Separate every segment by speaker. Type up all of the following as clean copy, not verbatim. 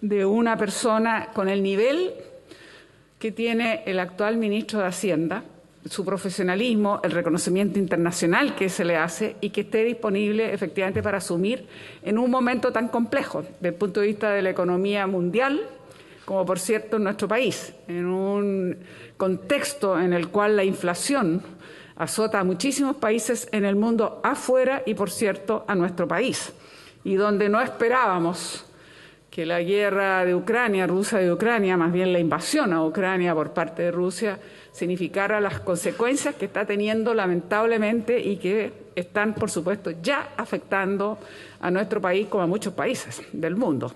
Speaker 1: de una persona con el nivel que tiene el actual ministro de Hacienda, su profesionalismo, el reconocimiento internacional que se le hace y que esté disponible efectivamente para asumir en un momento tan complejo desde el punto de vista de la economía mundial, como por cierto en nuestro país, en un contexto en el cual la inflación azota a muchísimos países en el mundo afuera y por cierto a nuestro país, y donde no esperábamos que la guerra de Ucrania, rusa de Ucrania, más bien la invasión a Ucrania por parte de Rusia, significara las consecuencias que está teniendo lamentablemente y que están, por supuesto, ya afectando a nuestro país como a muchos países del mundo.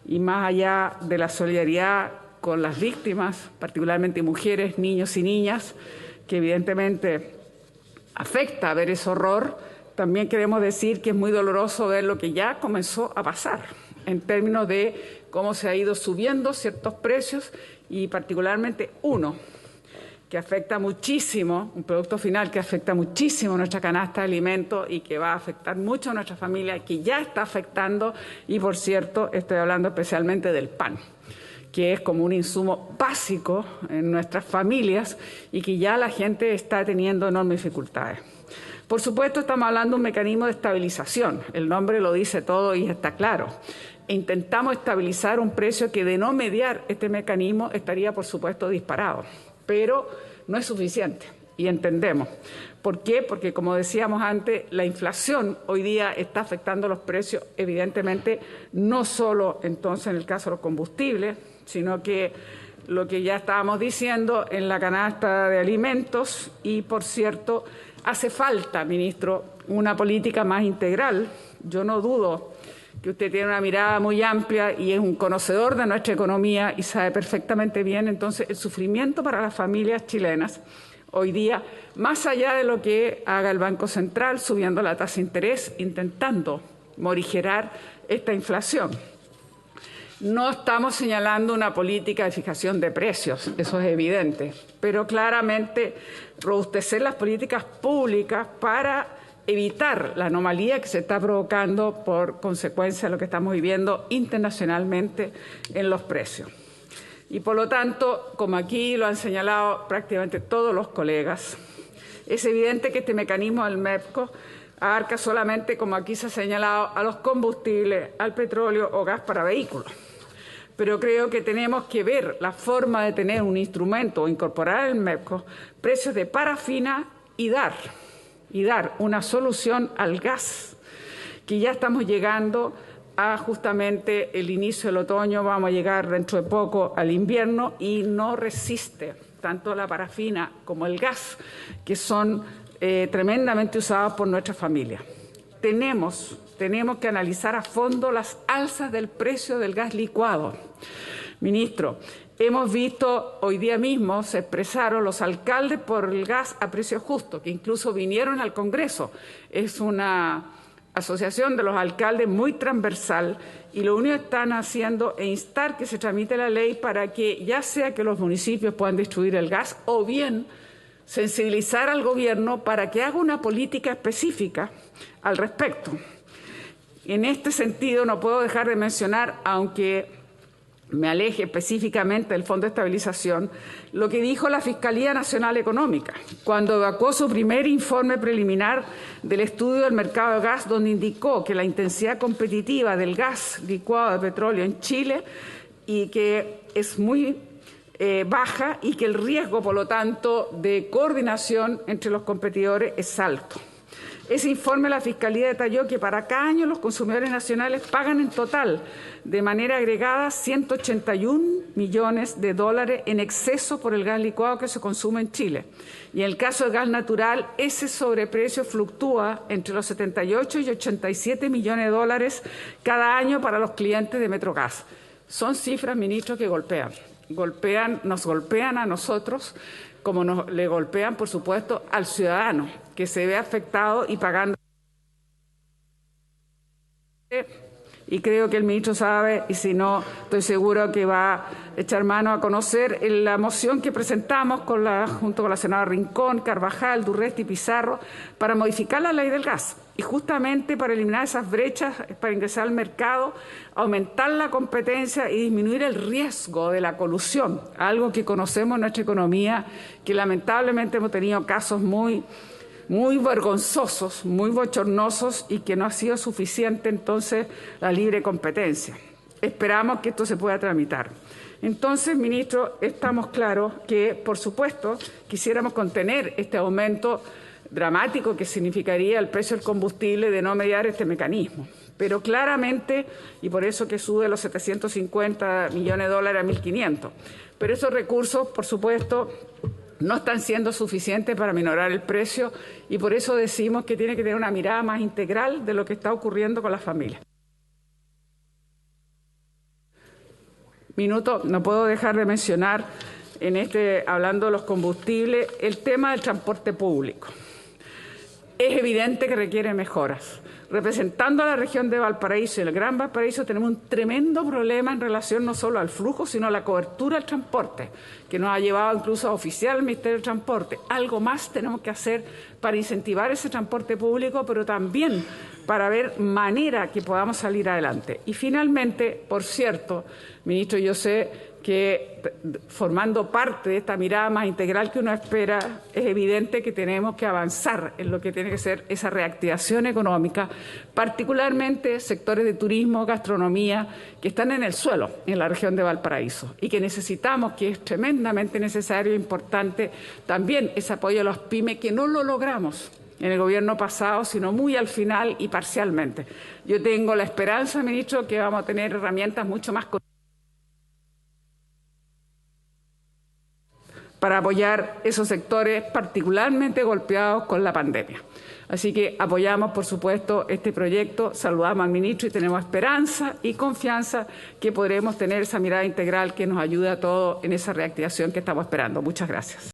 Speaker 1: Y más allá de la solidaridad con las víctimas, particularmente mujeres, niños y niñas, que evidentemente afecta ver ese horror, también queremos decir que es muy doloroso ver lo que ya comenzó a pasar en términos de cómo se ha ido subiendo ciertos precios y particularmente uno que afecta muchísimo, un producto final que afecta muchísimo nuestra canasta de alimentos y que va a afectar mucho a nuestra familia, que ya está afectando, y por cierto estoy hablando especialmente del pan, que es como un insumo básico en nuestras familias y que ya la gente está teniendo enormes dificultades. Por supuesto, estamos hablando de un mecanismo de estabilización, el nombre lo dice todo y está claro. Intentamos estabilizar un precio que, de no mediar este mecanismo, estaría, por supuesto, disparado, pero no es suficiente y entendemos. ¿Por qué? Porque, como decíamos antes, la inflación hoy día está afectando los precios, evidentemente, no solo entonces en el caso de los combustibles, sino que lo que ya estábamos diciendo en la canasta de alimentos y, por cierto, hace falta, ministro, una política más integral. Yo no dudo que usted tiene una mirada muy amplia y es un conocedor de nuestra economía y sabe perfectamente bien, entonces, el sufrimiento para las familias chilenas hoy día, más allá de lo que haga el Banco Central, subiendo la tasa de interés, intentando morigerar esta inflación. No estamos señalando una política de fijación de precios, eso es evidente, pero claramente robustecer las políticas públicas para evitar la anomalía que se está provocando por consecuencia de lo que estamos viviendo internacionalmente en los precios. Y por lo tanto, como aquí lo han señalado prácticamente todos los colegas, es evidente que este mecanismo del MEPCO abarca solamente, como aquí se ha señalado, a los combustibles, al petróleo o gas para vehículos. Pero creo que tenemos que ver la forma de tener un instrumento o incorporar el MEPCO precios de parafina y dar una solución al gas, que ya estamos llegando a justamente el inicio del otoño, vamos a llegar dentro de poco al invierno y no resiste tanto la parafina como el gas, que son tremendamente usados por nuestras familias. Tenemos que analizar a fondo las alzas del precio del gas licuado. Ministro, hemos visto hoy día mismo, se expresaron los alcaldes por el gas a precio justo, que incluso vinieron al Congreso. Es una asociación de los alcaldes muy transversal y lo único que están haciendo es instar que se tramite la ley para que ya sea que los municipios puedan distribuir el gas o bien sensibilizar al gobierno para que haga una política específica al respecto. En este sentido no puedo dejar de mencionar, aunque me aleje específicamente del Fondo de Estabilización, lo que dijo la Fiscalía Nacional Económica cuando evacuó su primer informe preliminar del estudio del mercado de gas, donde indicó que la intensidad competitiva del gas licuado de petróleo en Chile y que es muy baja y que el riesgo, por lo tanto, de coordinación entre los competidores es alto. Ese informe la Fiscalía detalló que para cada año los consumidores nacionales pagan en total, de manera agregada, 181 millones de dólares en exceso por el gas licuado que se consume en Chile. Y en el caso del gas natural, ese sobreprecio fluctúa entre los 78 y 87 millones de dólares cada año para los clientes de Metrogas. Son cifras, ministro, que nos golpean a nosotros, como le golpean, por supuesto, al ciudadano, que se ve afectado y pagando y creo que el ministro sabe, y si no, estoy seguro que va a echar mano a conocer la moción que presentamos junto con la senadora Rincón, Carvajal, Durresti y Pizarro para modificar la ley del gas y justamente para eliminar esas brechas, para ingresar al mercado, aumentar la competencia y disminuir el riesgo de la colusión, algo que conocemos en nuestra economía, que lamentablemente hemos tenido casos muy vergonzosos, muy bochornosos y que no ha sido suficiente entonces la libre competencia. Esperamos que esto se pueda tramitar. Entonces, ministro, estamos claros que, por supuesto, quisiéramos contener este aumento dramático que significaría el precio del combustible de no mediar este mecanismo. Pero claramente, y por eso que sube los 750 millones de dólares a 1.500. Pero esos recursos, por supuesto, no están siendo suficientes para minorar el precio y por eso decimos que tiene que tener una mirada más integral de lo que está ocurriendo con las familias. Minuto, no puedo dejar de mencionar, hablando de los combustibles, el tema del transporte público. Es evidente que requiere mejoras. Representando a la región de Valparaíso y el Gran Valparaíso tenemos un tremendo problema en relación no solo al flujo, sino a la cobertura del transporte, que nos ha llevado incluso a oficiar el Ministerio del Transporte. Algo más tenemos que hacer para incentivar ese transporte público, pero también para ver manera que podamos salir adelante. Y finalmente, por cierto, ministro, yo sé que formando parte de esta mirada más integral que uno espera, es evidente que tenemos que avanzar en lo que tiene que ser esa reactivación económica, particularmente sectores de turismo, gastronomía, que están en el suelo en la región de Valparaíso y que necesitamos, que es tremendamente necesario e importante, también ese apoyo a los pymes, que no lo logramos en el gobierno pasado, sino muy al final y parcialmente. Yo tengo la esperanza, ministro, que vamos a tener herramientas mucho más para apoyar esos sectores particularmente golpeados con la pandemia. Así que apoyamos, por supuesto, este proyecto, saludamos al ministro y tenemos esperanza y confianza que podremos tener esa mirada integral que nos ayude a todos en esa reactivación que estamos esperando. Muchas gracias.